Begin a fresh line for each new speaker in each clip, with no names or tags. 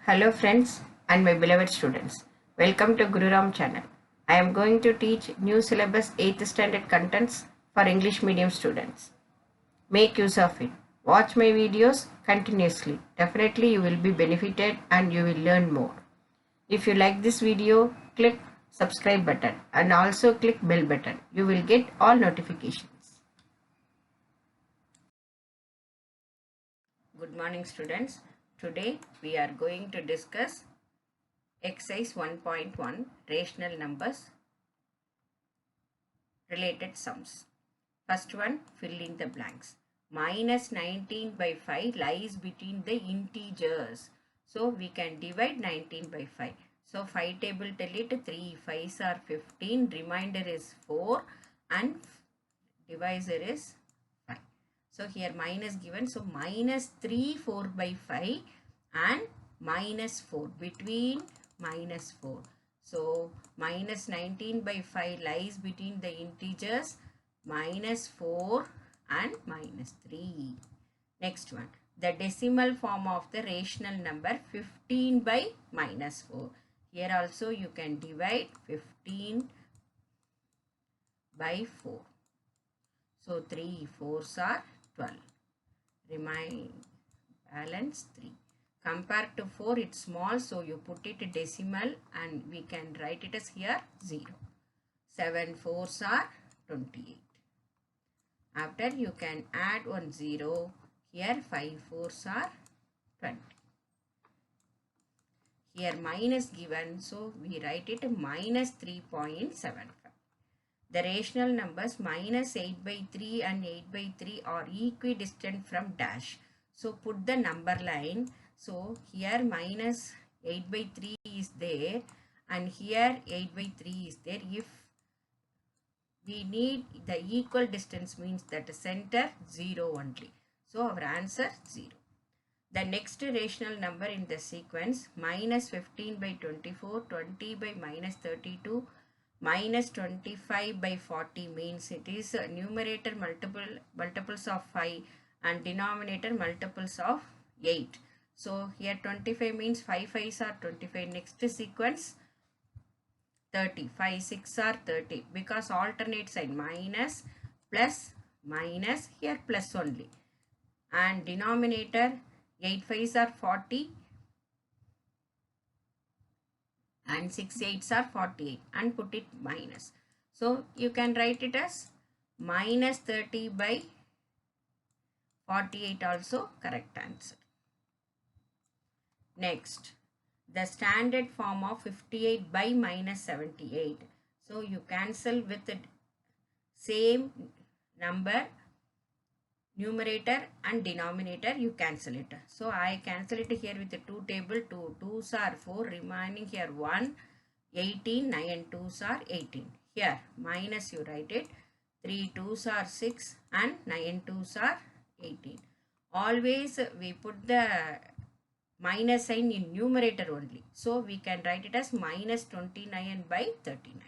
Hello friends and my beloved students. Welcome to Guru Ram channel. I am going to teach new syllabus 8th standard contents for English medium students. Make use of it. Watch my videos continuously. Definitely you will be benefited and you will learn more. If you like this video, click subscribe button and also click bell button. You will get all notifications. Good morning students. Today we are going to discuss exercise 1.1 rational numbers related sums. First one, fill in the blanks. Minus 19 by 5 lies between the integers. So we can divide 19 by 5. So 5 table tell it 3 5s are 15, remainder is 4 and divisor is 5. So here minus given. So minus 3 4 by 5 and minus 4 between minus 4. So minus 19 by 5 lies between the integers minus 4 and minus 3. Next one. The decimal form of the rational number 15 by minus 4. Here also you can divide 15 by 4. So 3 4s are 12. Remain balance 3. Compared to 4 it's small, so you put it decimal and we can write it as here 0. 7 4s are 28. After you can add 1 0. Here 5 4s are 20. Here minus given, so we write it minus 3.75. The rational numbers minus 8 by 3 and 8 by 3 are equidistant from dash. So put the number line. So here minus 8 by 3 is there and here 8 by 3 is there. If we need the equal distance means that the center 0 only. So our answer 0. The next rational number in the sequence minus 15 by 24, 20 by minus 32, minus 25 by 40 means it is numerator multiples of 5 and denominator multiples of 8. So here 25 means 5 5s are 25. Next sequence 30. 5 6 are 30 because alternate sign minus plus minus, here plus only, and denominator 8 5s are 40 and 6 8s are 48 and put it minus. So you can write it as minus 30 by 48 also correct answer. Next, the standard form of 58 by minus 78. So you cancel with the same number, numerator and denominator you cancel it. So I cancel it here with the 2 table. 2 2s are 4, remaining here 1, 18, 9 and 2s are 18. Here minus you write it, 3 2s are 6 and 9 2s are 18. Always we put the minus sign in numerator only. So we can write it as minus 29 by 39.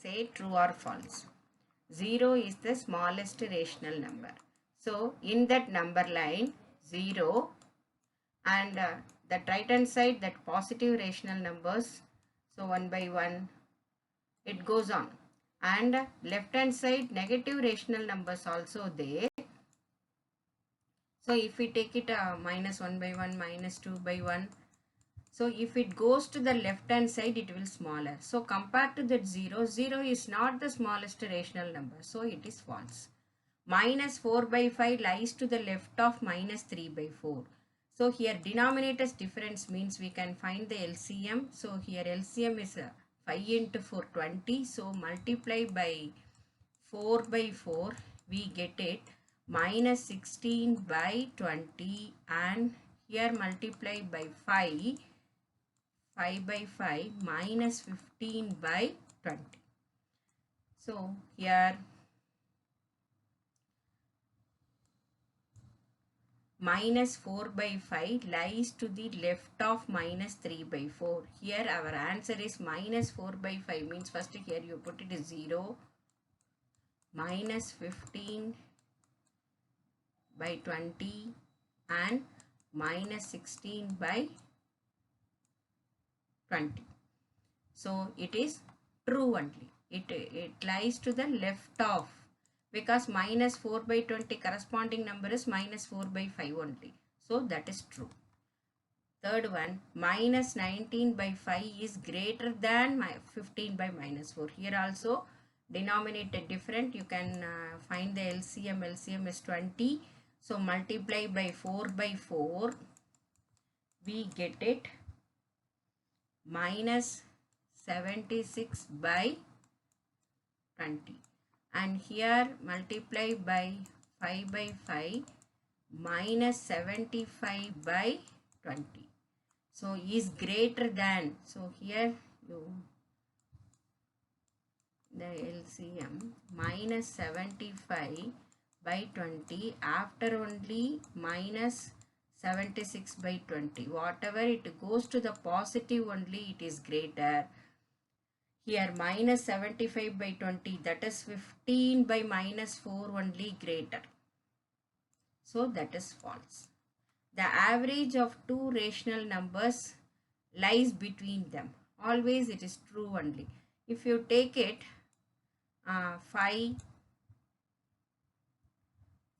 Say true or false. 0 is the smallest rational number. So in that number line 0 and the right hand side that positive rational numbers. So 1 by 1 it goes on. And left hand side negative rational numbers also there. So if we take it minus 1 by 1, minus 2 by 1. So if it goes to the left hand side, it will smaller. So compared to that 0, 0 is not the smallest rational number. So it is false. Minus 4 by 5 lies to the left of minus 3 by 4. So here denominator's difference means we can find the LCM. So here LCM is 5 into 4, 20. So multiply by 4 by 4, we get it minus 16 by 20 and here multiply by 5 by 5 minus 15 by 20. So here minus 4 by 5 lies to the left of minus 3 by 4. Here our answer is minus 4 by 5 means first here you put it as 0 minus 15 by 20 and minus 16 by 20. So it is true only. It lies to the left of, because minus 4 by 20 corresponding number is minus 4 by 5 only. So that is true. Third one, minus 19 by 5 is greater than 15 by minus 4. Here also denominator different. You can find the LCM. LCM is 20. So multiply by 4 by 4. We get it minus 76 by 20. And here multiply by 5 by 5 minus 75 by 20. So is greater than. So here you the LCM minus 75 by 20 after only minus 76 by 20. Whatever it goes to the positive only it is greater. Here minus 75 by 20, that is 15 by minus 4 only greater. So that is false. The average of two rational numbers lies between them. Always it is true only. If you take it 5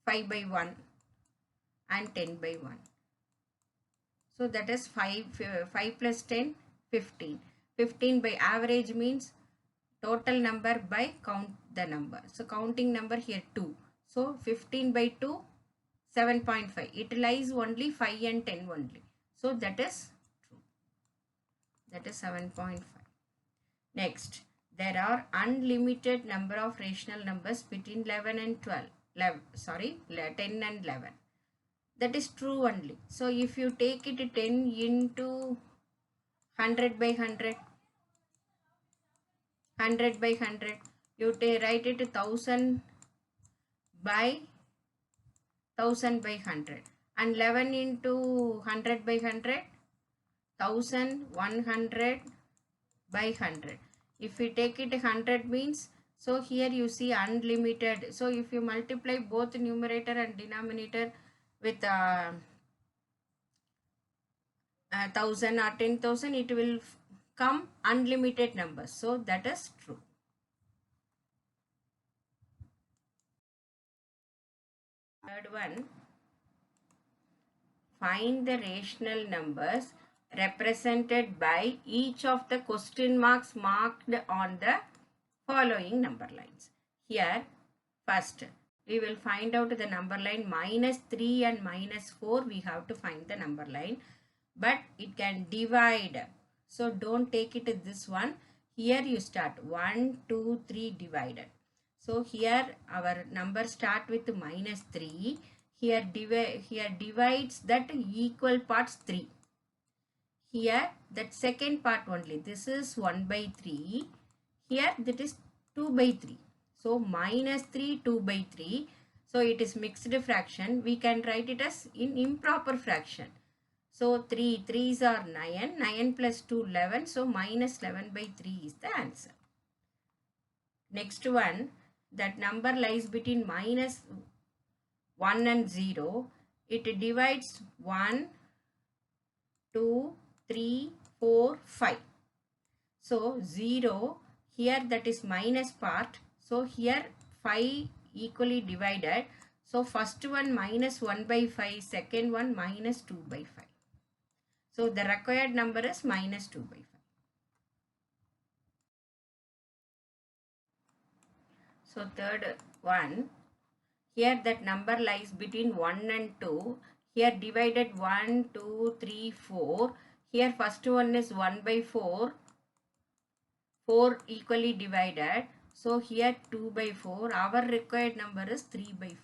by 1 and 10 by 1. So that is 5 plus 10, 15. 15 by average means total number by count the number. So counting number here 2. So 15 by 2, 7.5. It lies only 5 and 10 only. So that is true. That is 7.5. Next, there are unlimited number of rational numbers between 11 and 12. 10 and 11. That is true only. So if you take it 10 into 100 by 100, 100 by 100, you write it 1000 by 1000 by 100, and 11 into 100 by 100, 1100 by 100. If we take it 100 means, so here you see unlimited. So if you multiply both numerator and denominator with 1000 or 10,000, it will come unlimited numbers. So that is true. Third one, find the rational numbers represented by each of the question marks marked on the following number lines. Here, first, we will find out the number line minus 3 and minus 4. We have to find the number line, but it can divide. So don't take it this one. Here you start 1, 2, 3 divided. So here our number start with minus 3. Here divides that equal parts 3. Here that second part only. This is 1 by 3. Here that is 2 by 3. So minus 3, 2 by 3. So it is mixed fraction. We can write it as in improper fraction. So 3's are 9. 9 plus 2, 11. So minus 11 by 3 is the answer. Next one, that number lies between minus 1 and 0. It divides 1, 2, 3, 4, 5. So 0, here that is minus part. So here 5 equally divided. So first one minus 1 by 5, second one minus 2 by 5. So the required number is minus 2 by 5. So third one, here that number lies between 1 and 2. Here divided 1, 2, 3, 4. Here first one is 1 by 4. 4 equally divided. So here 2 by 4. Our required number is 3 by 4.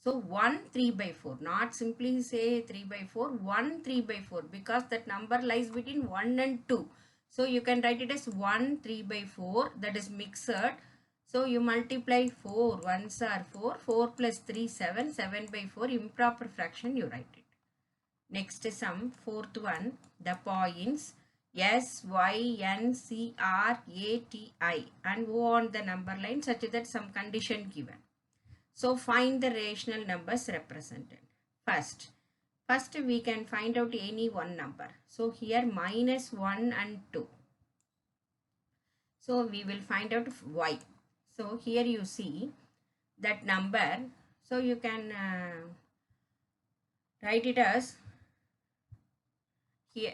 So 1 3 by 4. Not simply say 3 by 4. 1 3 by 4. Because that number lies between 1 and 2. So you can write it as 1 3 by 4. That is mixed. So you multiply 4. 1s are 4. 4 plus 3 7. 7 by 4. Improper fraction you write it. Next sum. Fourth one. The points S, Y, N, C, R, A, T, I and O on the number line such that some condition given. So find the rational numbers represented. First we can find out any one number. So here minus 1 and 2. So we will find out y. So here you see that number. So you can write it as here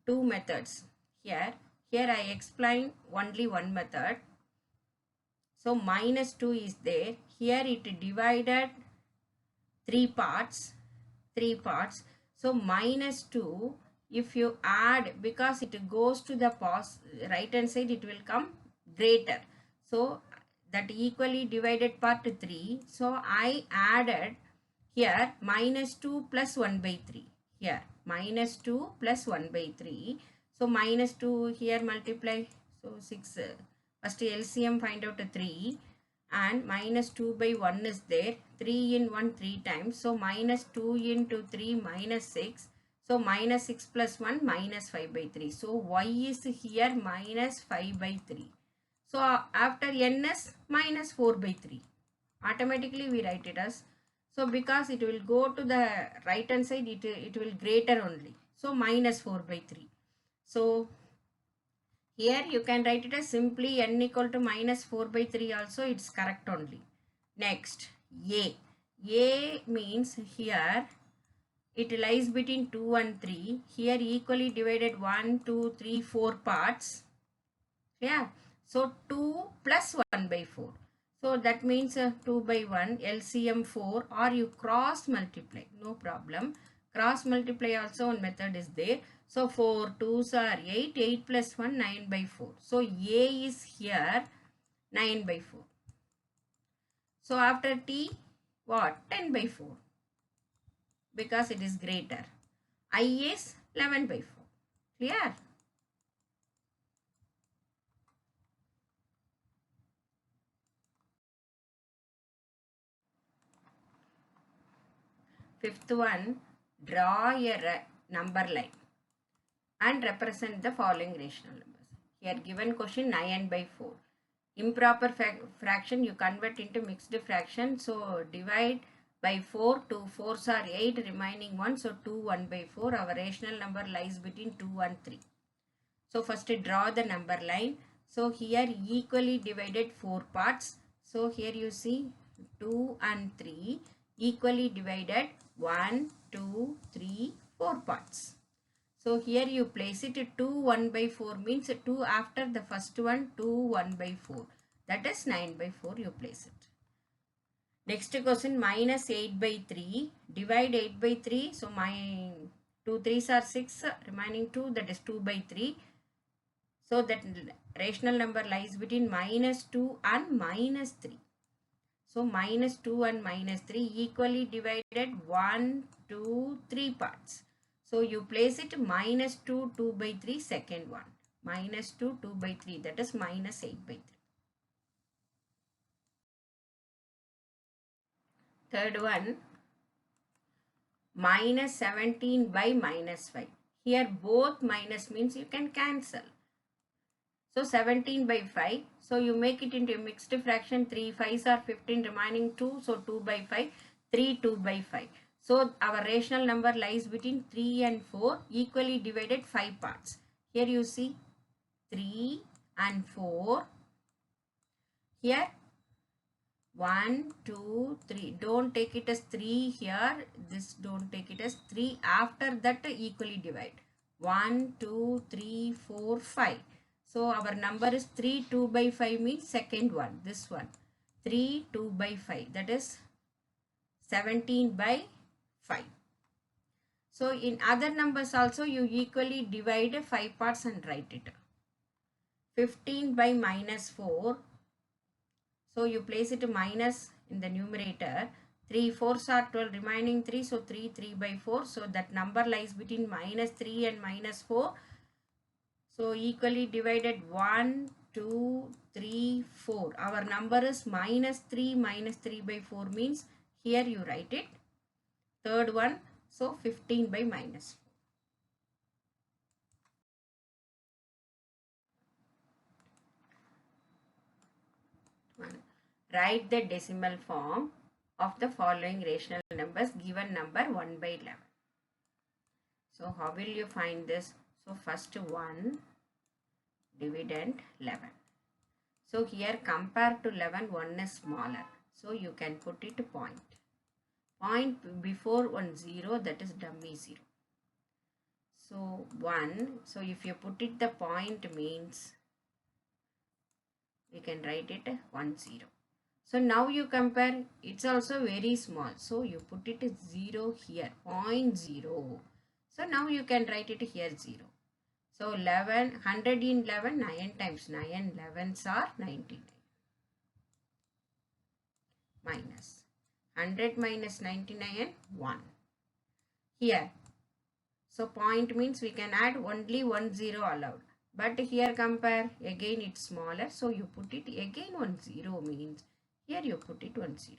two methods. Here I explain only one method. So minus 2 is there. Here it divided three parts. So minus 2, if you add, because it goes to the right hand side, it will come greater. So that equally divided part 3. So I added here minus 2 plus 1 by 3. Here minus 2 plus 1 by 3. So minus 2 here multiply. So 6. First LCM find out 3. And minus 2 by 1 is there. 3 in 1 3 times. So minus 2 into 3 minus 6. So minus 6 plus 1 minus 5 by 3. So y is here minus 5 by 3. So after n is minus 4 by 3. Automatically we write it as. So because it will go to the right hand side, it will greater only. So minus 4 by 3. So here you can write it as simply n equal to minus 4 by 3 also, it's correct only. Next, A. A means here it lies between 2 and 3. Here equally divided 1, 2, 3, 4 parts. Yeah. So 2 plus 1 by 4. So that means 2 by 1, LCM 4, or you cross multiply, no problem. Cross multiply also one method is there. So 4 2s are 8, 8 plus 1, 9 by 4. So A is here 9 by 4. So after T, what? 10 by 4. Because it is greater. I is 11 by 4. Clear? Fifth one, draw a number line and represent the following rational numbers. Here given question 9 by 4. Improper fraction you convert into mixed fraction. So divide by 4. 2 4s are 8, remaining 1. So 2 1 by 4. Our rational number lies between 2 and 3. So first draw the number line. So here equally divided 4 parts. So here you see 2 and 3 equally divided 1, 2, 3, 4 parts. So here you place it 2 1 by 4 means 2 after the first one, 2 1 by 4. That is 9 by 4 you place it. Next question, minus 8 by 3. Divide 8 by 3. So my 2 3s are 6, remaining 2, that is 2 by 3. So that rational number lies between minus 2 and minus 3. So minus 2 and minus 3 equally divided 1, 2, 3 parts. So you place it minus 2, 2 by 3, second one. Minus 2, 2 by 3, that is minus 8 by 3. Third one, minus 17 by minus 5. Here both minus means you can cancel. So 17 by 5. So you make it into a mixed fraction. 3 5s are 15, remaining 2. So 2 by 5. 3 2 by 5. So our rational number lies between 3 and 4, equally divided 5 parts. Here you see 3 and 4. Here 1, 2, 3. Don't take it as 3 here. This don't take it as 3. After that equally divide. 1, 2, 3, 4, 5. So our number is 3 2 by 5 means second one. This one. 3 2 by 5. That is 17 by 5. So in other numbers also you equally divide 5 parts and write it. 15 by minus 4. So you place it minus in the numerator. 3 4s are 12, remaining 3. So 3 3 by 4. So that number lies between minus 3 and minus 4. So equally divided 1, 2, 3, 4. Our number is minus 3 by 4 means here you write it. Third one, so 15 by minus 4. Write the decimal form of the following rational numbers given number 1 by 11. So how will you find this? So first 1 dividend 11. So here compared to 11, 1 is smaller. So you can put it point. Point before 1 0, that is dummy 0. So 1, so if you put it the point means we can write it 1 0. So now you compare, it's also very small. So you put it 0 here, 0.0. So now you can write it here 0. So 11, 100 in 11, 9 times 9, 11s are 99. Minus 100 minus 99, 1. Here, so point means we can add only 1 0 allowed. But here compare, again it's smaller. So you put it again 1 0 means here you put it 1 0.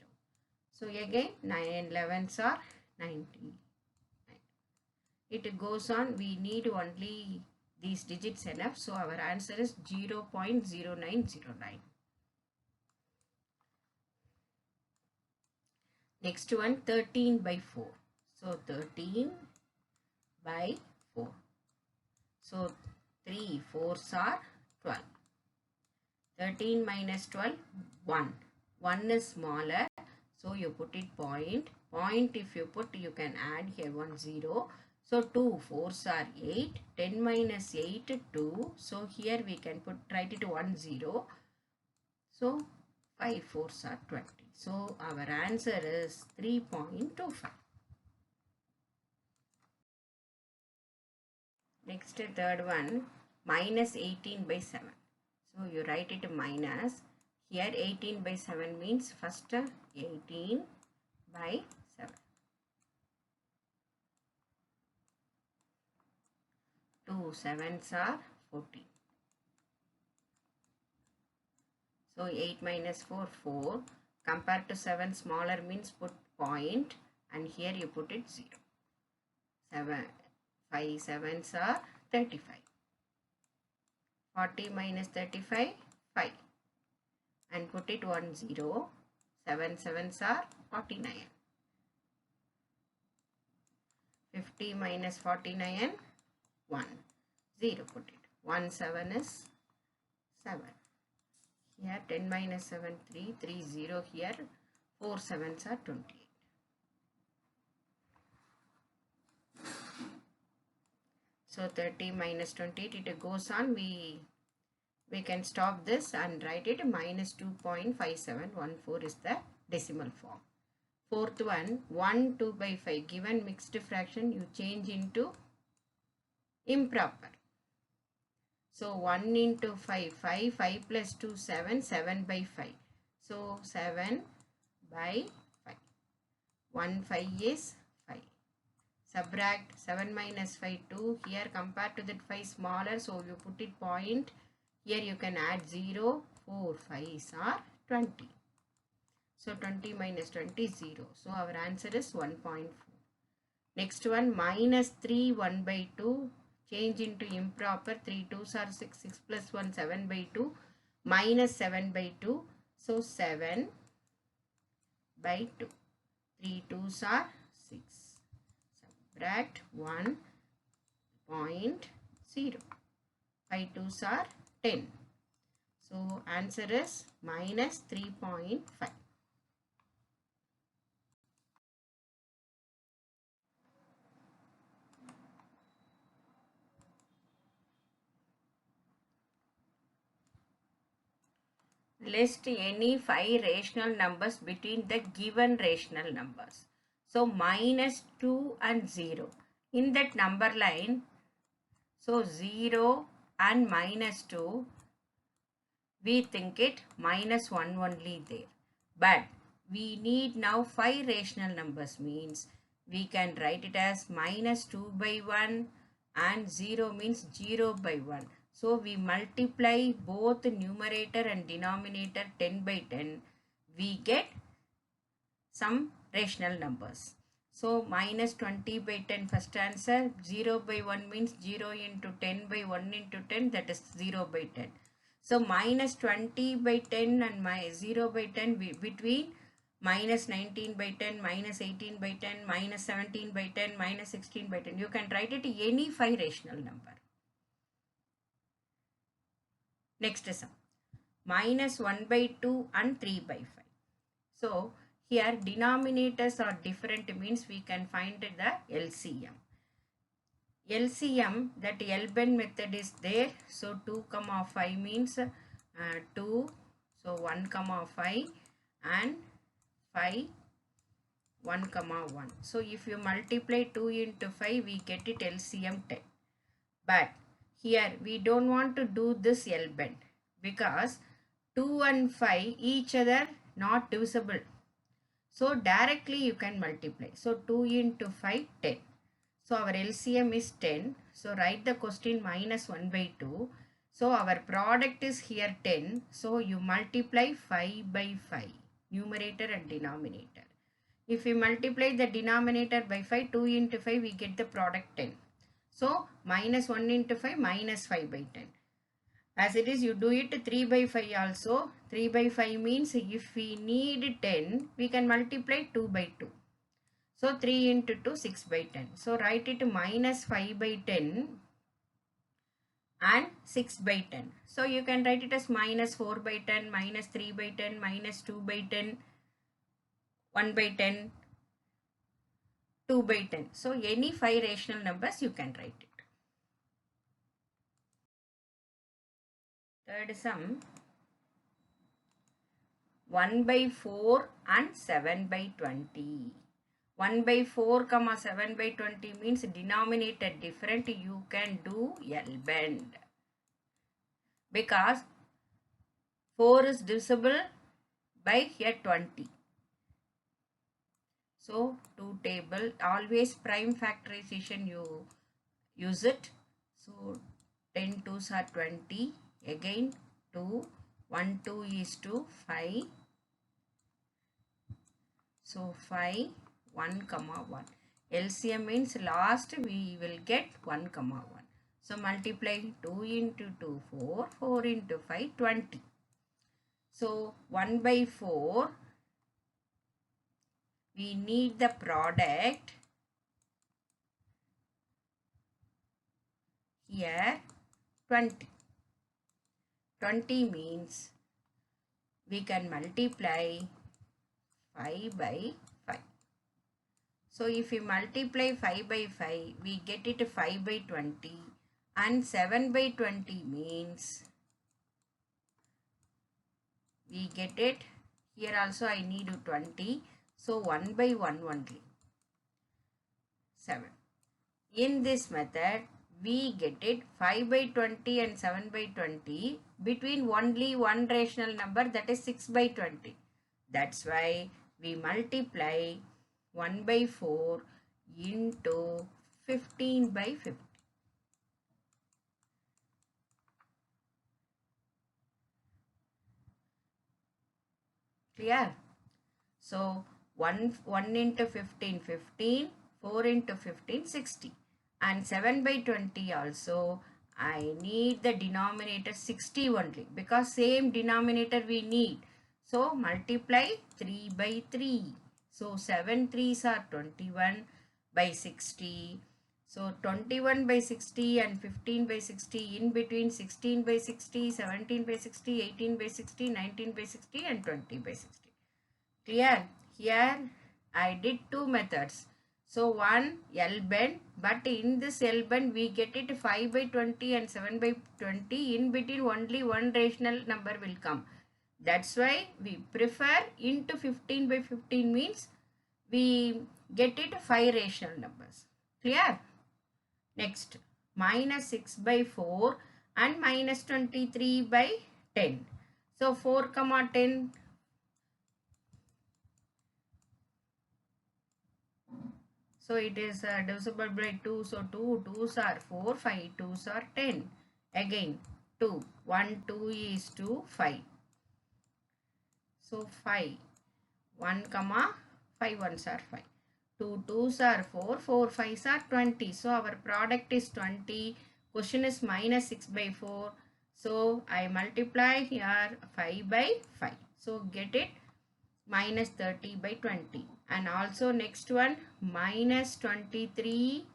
So again 9 and 11s are 99. It goes on, we need only these digits enough. So our answer is 0.0909. Next one, 13 by 4. So 13 by 4. So 3 4s are 12. 13 minus 12, 1. 1 is smaller. So you put it point. Point if you put, you can add here 1 0. So 2 4s are 8. 10 minus 8, 2. So here we can put, write it 1 0. So 5 4s are 20. So our answer is 3.25. Next third one, minus 18 by 7. So you write it minus. Here 18 by 7 means first 18 by 7. 2 7s are 14. So 8 minus 4, 4. Compared to 7, smaller means put point, and here you put it 0. 7, 5 7s are 35. 40 minus 35, 5. And put it 1 0. 7 7s are 49. 50 minus 49, 1. 0 put it. 1 7 is 7. Here 10 minus 7, 3. 3 0 here. 4 7s are 28. So 30 minus 28, it goes on. We can stop this and write it minus 2.5714 is the decimal form. Fourth one, 1 2 by 5. Given mixed fraction, you change into improper. So 1 into 5, 5, 5 plus 2, 7, 7 by 5. So 7 by 5. 1 5 is 5. Subtract 7 minus 5, 2. Here compared to that 5 smaller, so you put it point. Here you can add 0. 4 5s are 20. So 20 minus 20 is 0. So our answer is 1.4. Next one, minus 3 1 by 2. Change into improper. 3 2s are 6. 6 plus 1 7 by 2. Minus 7 by 2. So 7 by 2. 3 2s are 6. Subtract 1.0. 5 2s are 10. So answer is minus 3.5. List any 5 rational numbers between the given rational numbers. So minus 2 and 0. In that number line, so 0 and minus 2, we think it minus 1 only there. But we need now 5 rational numbers, means we can write it as minus 2 by 1 and 0 means 0 by 1. So we multiply both numerator and denominator 10 by 10. We get some rational numbers. So minus 20 by 10 first answer. 0 by 1 means 0 into 10 by 1 into 10, that is 0 by 10. So minus 20 by 10 and my 0 by 10 between minus 19 by 10, minus 18 by 10, minus 17 by 10, minus 16 by 10. You can write it any 5 rational number. Next sum. Minus 1 by 2 and 3 by 5. So here denominators are different means we can find the LCM. LCM, that L-bend method is there. So 2 comma 5 means 2. So 1 comma 5 and 5 1 comma 1. So if you multiply 2 into 5, we get it LCM 10. But here we don't want to do this L-bend because 2 and 5 each other not divisible. So directly you can multiply. So 2 into 5, 10. So our LCM is 10. So write the question minus 1 by 2. So our product is here 10. So you multiply 5 by 5, numerator and denominator. If we multiply the denominator by 5, 2 into 5, we get the product 10. So minus 1 into 5, minus 5 by 10. As it is, you do it 3 by 5 also. 3 by 5 means if we need 10, we can multiply 2 by 2. So 3 into 2, 6 by 10. So write it minus 5 by 10 and 6 by 10. So you can write it as minus 4 by 10, minus 3 by 10, minus 2 by 10, 1 by 10, 2 by 10. So any 5 rational numbers you can write it. Third sum, 1 by 4 and 7 by 20. 1 by 4 comma 7 by 20 means denominator different. You can do L-bend because 4 is divisible by here 20. So 2 table, always prime factorization you use it. So 10 2s are 20. Again 2, 1 2 is 2, 5. So 5, 1 comma 1. LCM means last we will get 1 comma 1. So multiply 2 into 2, 4, 4 into 5, 20. So 1 by 4, we need the product here 20. 20 means we can multiply 5 by 5. So if we multiply 5 by 5, we get it 5 by 20 and 7 by 20 means we get it. Here also I need 20. So 1 by 1 only. 7. In this method, we get it 5 by 20 and 7 by 20 between only one rational number, that is 6 by 20. That's why we multiply 1 by 4 into 15 by 50. Clear? So 1 into 15, 15, 4 into 15, 60. And 7 by 20 also, I need the denominator 60 only because same denominator we need. So multiply 3 by 3. So 7 3s are 21 by 60. So 21 by 60 and 15 by 60, in between 16 by 60, 17 by 60, 18 by 60, 19 by 60 and 20 by 60. Clear? Here I did two methods. So one L-bend, but in this L-bend we get it 5 by 20 and 7 by 20. In between only one rational number will come. That's why we prefer into 15 by 15 means we get it 5 rational numbers. Clear? Next, minus 6 by 4 and minus 23 by 10. So 4 comma 10. So it is divisible by 2. So 2 2s are 4, 5 2s are 10. Again 2, 1 2 is 2, 5. So 5, 1 comma 5 1s are 5. 2 2s are 4, 4 5s are 20. So our product is 20. Question is minus 6 by 4. So I multiply here 5 by 5. So get it minus 30 by 20. And also next one minus 23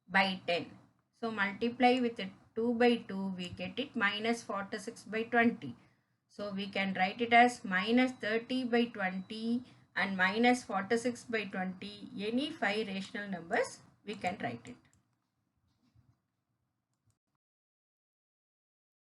by 10. So multiply with it 2 by 2, we get it minus 46 by 20. So we can write it as minus 30 by 20 and minus 46 by 20. Any 5 rational numbers we can write it.